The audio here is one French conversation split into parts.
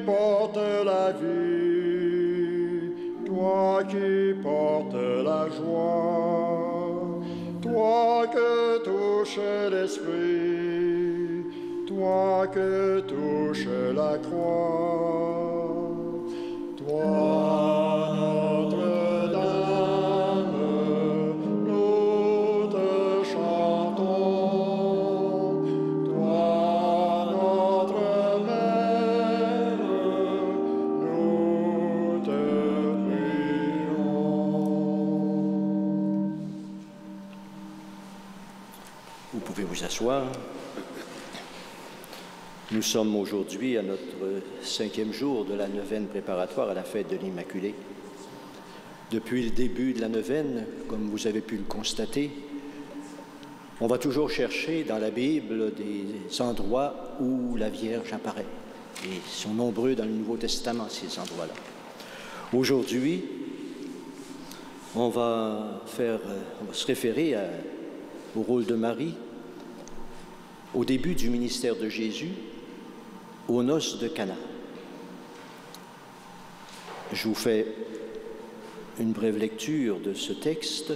portes la vie, toi qui portes la joie, toi que touche l'esprit, toi que touche la croix, toi Notre-Dame, nous te chantons, toi notre Mère, nous te prions. Vous pouvez vous asseoir. Nous sommes aujourd'hui à notre 5e jour de la neuvaine préparatoire à la fête de l'Immaculée. Depuis le début de la neuvaine, comme vous avez pu le constater, on va toujours chercher dans la Bible des endroits où la Vierge apparaît. Et ils sont nombreux dans le Nouveau Testament, ces endroits-là. Aujourd'hui, on va se référer au rôle de Marie au début du ministère de Jésus, aux noces de Cana. Je vous fais une brève lecture de ce texte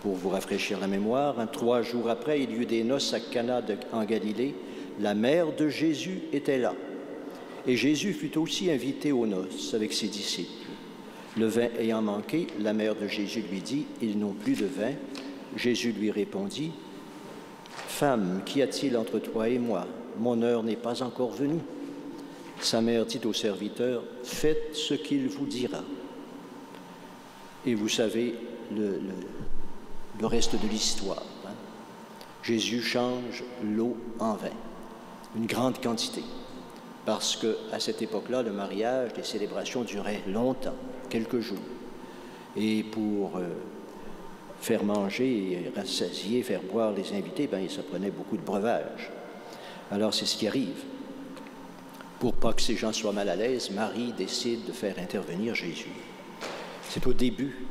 pour vous rafraîchir la mémoire. 3 jours après, il y eut des noces à Cana en Galilée. La mère de Jésus était là. Et Jésus fut aussi invité aux noces avec ses disciples. Le vin ayant manqué, la mère de Jésus lui dit, « Ils n'ont plus de vin. » Jésus lui répondit, « Femme, qu'y a-t-il entre toi et moi? Mon heure n'est pas encore venue. » Sa mère dit au serviteur, « Faites ce qu'il vous dira. » Et vous savez le reste de l'histoire. Hein? Jésus change l'eau en vin, une grande quantité, parce qu'à cette époque-là, le mariage, les célébrations duraient longtemps, quelques jours. Et pour faire manger et rassasier, faire boire les invités, ça prenait beaucoup de breuvage. Alors c'est ce qui arrive. Pour pas que ces gens soient mal à l'aise, Marie décide de faire intervenir Jésus. C'est au début.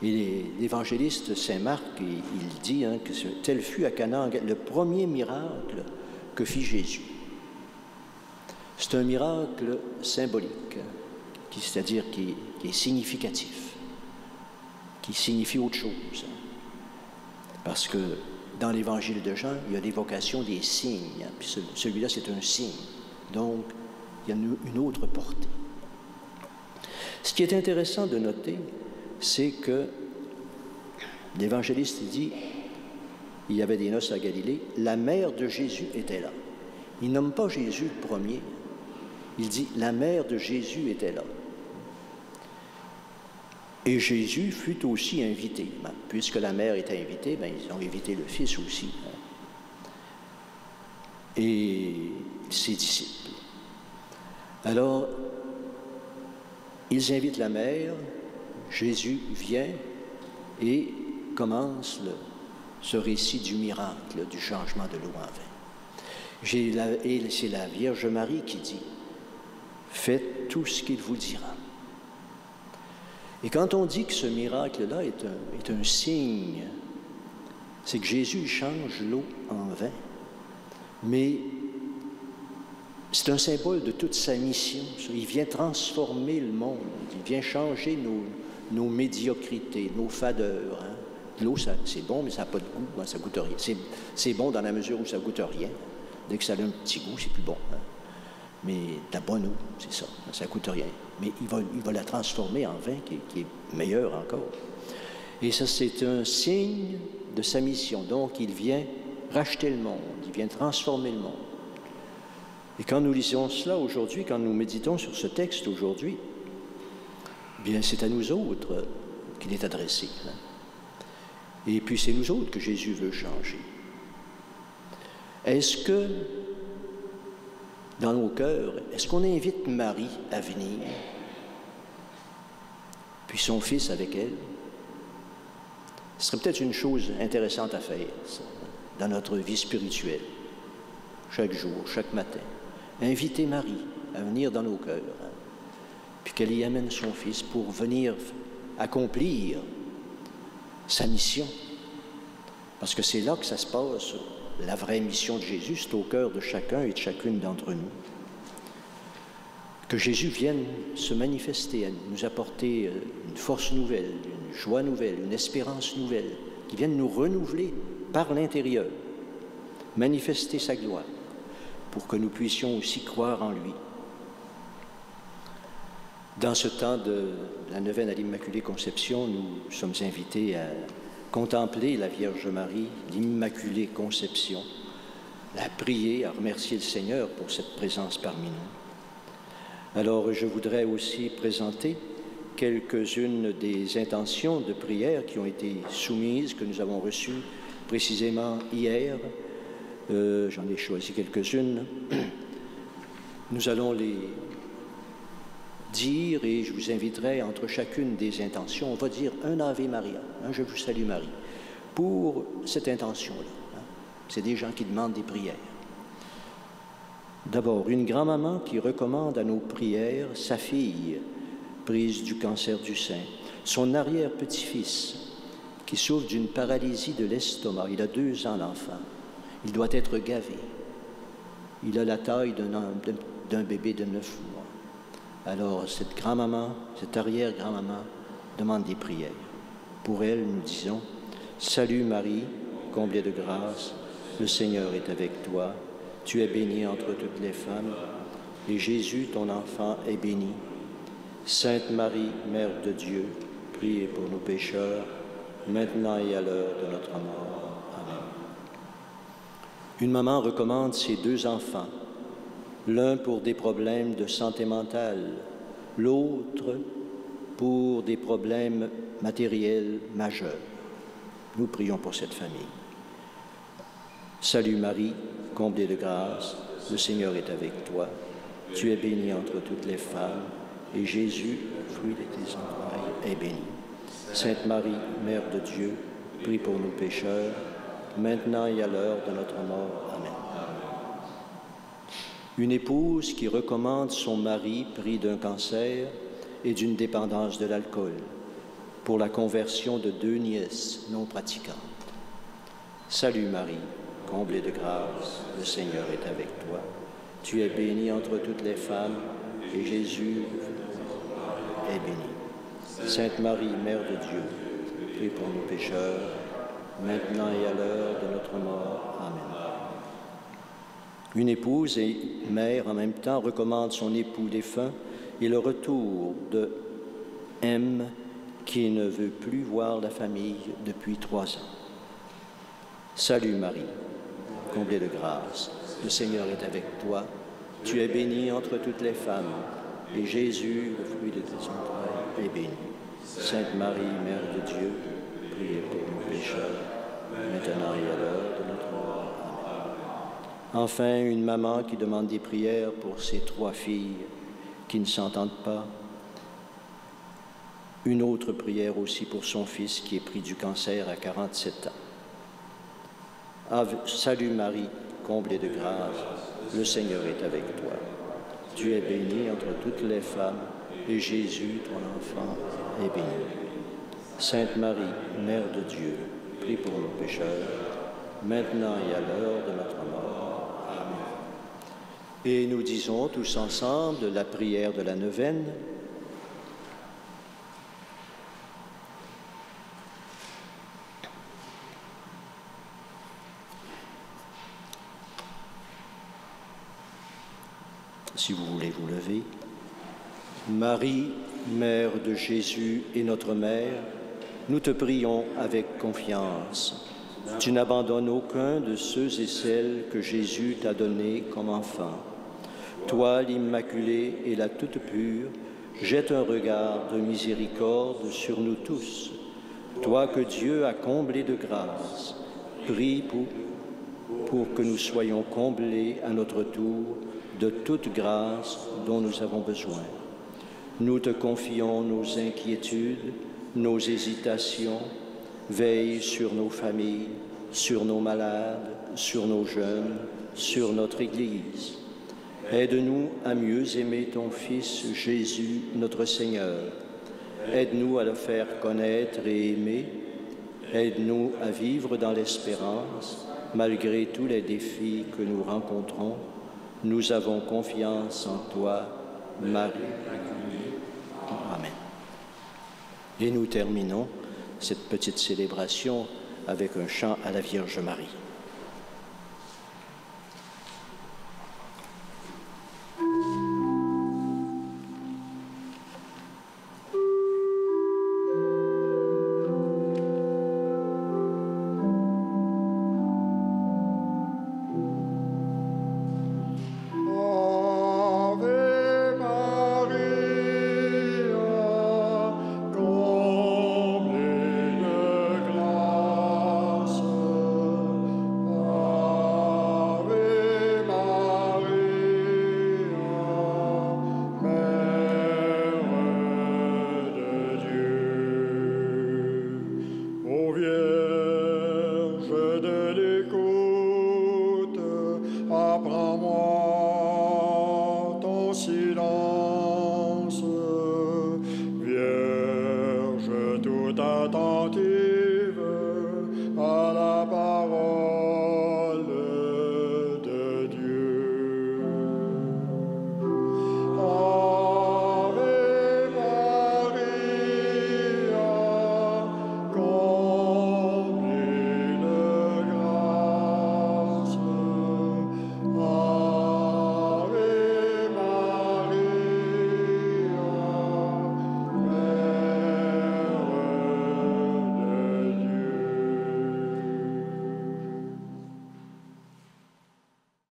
Et l'évangéliste Saint Marc, il dit que tel fut à Cana le premier miracle que fit Jésus. C'est un miracle symbolique, c'est-à-dire qui est significatif, qui signifie autre chose. Parce que dans l'évangile de Jean, il y a l'évocation des signes, puis celui-là, c'est un signe. Donc, il y a une autre portée. Ce qui est intéressant de noter, c'est que l'évangéliste dit, il y avait des noces à Galilée, la mère de Jésus était là. Il nomme pas Jésus le premier. Il dit, la mère de Jésus était là. Et Jésus fut aussi invité. Puisque la mère était invitée, ils ont invité le Fils aussi. Et ses disciples. Alors, ils invitent la mère, Jésus vient et commence ce récit du miracle, du changement de l'eau en vin. Et c'est la Vierge Marie qui dit, « Faites tout ce qu'il vous dira. » Et quand on dit que ce miracle-là est un signe, c'est que Jésus change l'eau en vin. Mais c'est un symbole de toute sa mission. Il vient transformer le monde. Il vient changer nos médiocrités, nos fadeurs. Hein. L'eau, c'est bon, mais ça n'a pas de goût. Hein, ça ne goûte rien. C'est bon dans la mesure où ça ne goûte rien. Dès que ça a un petit goût, c'est plus bon. Hein. Mais de la bonne eau, c'est ça. Ça ne coûte rien. Mais il va la transformer en vin qui est meilleur encore. Et ça, c'est un signe de sa mission. Donc, il vient racheter le monde. Il vient transformer le monde. Et quand nous lisons cela aujourd'hui, quand nous méditons sur ce texte aujourd'hui, bien, c'est à nous autres qu'il est adressé. Hein. Et puis, c'est nous autres que Jésus veut changer. Est-ce que, dans nos cœurs, est-ce qu'on invite Marie à venir, puis son Fils avec elle? Ce serait peut-être une chose intéressante à faire, ça, dans notre vie spirituelle, chaque jour, chaque matin. Inviter Marie à venir dans nos cœurs, hein, puis qu'elle y amène son Fils pour venir accomplir sa mission. Parce que c'est là que ça se passe, la vraie mission de Jésus, c'est au cœur de chacun et de chacune d'entre nous. Que Jésus vienne se manifester, à nous apporter une force nouvelle, une joie nouvelle, une espérance nouvelle, qu'il vienne nous renouveler par l'intérieur, manifester sa gloire, pour que nous puissions aussi croire en lui. Dans ce temps de la neuvaine à l'Immaculée Conception, nous sommes invités à contempler la Vierge Marie, l'Immaculée Conception, à prier, à remercier le Seigneur pour cette présence parmi nous. Alors, je voudrais aussi présenter quelques-unes des intentions de prière qui ont été soumises, que nous avons reçues précisément hier. J'en ai choisi quelques-unes. Nous allons les dire et je vous inviterai entre chacune des intentions, on va dire un Ave Maria, un Je vous salue Marie, pour cette intention-là. C'est des gens qui demandent des prières. D'abord, une grand-maman qui recommande à nos prières sa fille prise du cancer du sein, son arrière-petit-fils qui souffre d'une paralysie de l'estomac. Il a 2 ans, l'enfant. Il doit être gavé. Il a la taille d'un bébé de 9 mois. Alors, cette grand-maman, cette arrière-grand-maman demande des prières. Pour elle, nous disons, « Salut Marie, comblée de grâce, le Seigneur est avec toi. Tu es bénie entre toutes les femmes, et Jésus, ton enfant, est béni. Sainte Marie, Mère de Dieu, priez pour nous pécheurs, maintenant et à l'heure de notre mort. Amen. » Une maman recommande ses 2 enfants, l'un pour des problèmes de santé mentale, l'autre pour des problèmes matériels majeurs. Nous prions pour cette famille. Salut Marie, comblée de grâce, le Seigneur est avec toi. Tu es bénie entre toutes les femmes, et Jésus, fruit de tes entrailles, est béni. Sainte Marie, Mère de Dieu, prie pour nous pécheurs, maintenant et à l'heure de notre mort. Amen. Une épouse qui recommande son mari pris d'un cancer et d'une dépendance de l'alcool pour la conversion de 2 nièces non pratiquantes. Salut Marie, comblée de grâce, le Seigneur est avec toi. Tu es bénie entre toutes les femmes, et Jésus est béni. Sainte Marie, Mère de Dieu, prie pour nous pécheurs, maintenant et à l'heure de notre mort. Amen. Une épouse et mère en même temps recommande son époux défunt et le retour de M qui ne veut plus voir la famille depuis 3 ans. Salut Marie, comblée de grâce, le Seigneur est avec toi. Tu es bénie entre toutes les femmes, et Jésus, le fruit de tes entrailles, est béni. Sainte Marie, Mère de Dieu, priez pour nous pécheurs, maintenant et à l'heure de notre mort. Amen. Enfin, une maman qui demande des prières pour ses 3 filles qui ne s'entendent pas. Une autre prière aussi pour son fils qui est pris du cancer à 47 ans. Salut Marie, comblée de grâce, le Seigneur est avec toi. Tu es bénie entre toutes les femmes, et Jésus, ton enfant, est béni. Sainte Marie, Mère de Dieu, prie pour nous pécheurs, maintenant et à l'heure de notre mort. Amen. Et nous disons tous ensemble la prière de la neuvaine. Si vous voulez vous lever. Marie, Mère de Jésus et notre Mère, nous te prions avec confiance. Tu n'abandonnes aucun de ceux et celles que Jésus t'a donnés comme enfants. Toi, l'Immaculée et la toute pure, jette un regard de miséricorde sur nous tous. Toi que Dieu a comblé de grâce, prie pour que nous soyons comblés à notre tour de toute grâce dont nous avons besoin. Nous te confions nos inquiétudes, nos hésitations, veille sur nos familles, sur nos malades, sur nos jeunes, sur notre Église. Aide-nous à mieux aimer ton Fils Jésus, notre Seigneur. Aide-nous à le faire connaître et aimer. Aide-nous à vivre dans l'espérance, malgré tous les défis que nous rencontrons. Nous avons confiance en toi. Marie. Amen. Et nous terminons cette petite célébration avec un chant à la Vierge Marie. Ave Maria, comblée de grâce. Ave Maria, Mère de Dieu. Ô Vierge de l'écoute, apprends-moi ton silence.